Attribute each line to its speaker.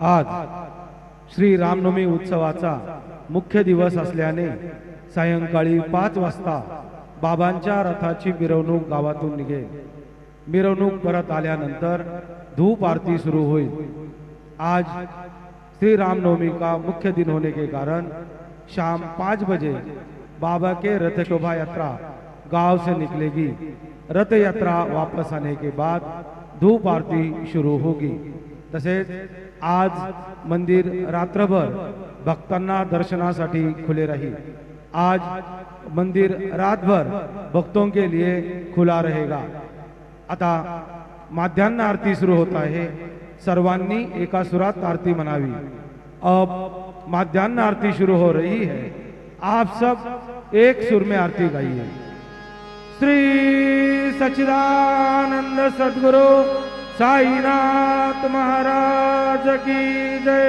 Speaker 1: आज श्री रामनवमी उत्सवाचा मुख्य दिवस असल्याने सायंकाळी 5 वाजता बाबांच्या रथाची मिरवणूक गावातून निघेल। मिरवणूक परत आल्यानंतर धूप आरती शुरू होईल। आज श्री रामनवमी का मुख्य दिन होने के कारण शाम 5 बजे बाबा के रथ शोभा यात्रा गांव से निकलेगी। रथ यात्रा वापस आने के बाद धूप आरती शुरू होगी। तसेच आज मंदिर रात्रभर भक्तांना दर्शनासाठी खुले राहील। आज मंदिर रातभर भक्तों के लिए खुला रहेगा। आता माध्यान्ह आरती शुरू होता है। सर्वांनी एका सुरात आरती मनावी। अब माध्यान्ह आरती शुरू हो रही है। आप सब एक सुर में आरती गाइए। श्री सच्चिदानंद सद्गुरु साईनाथ महाराज की जय।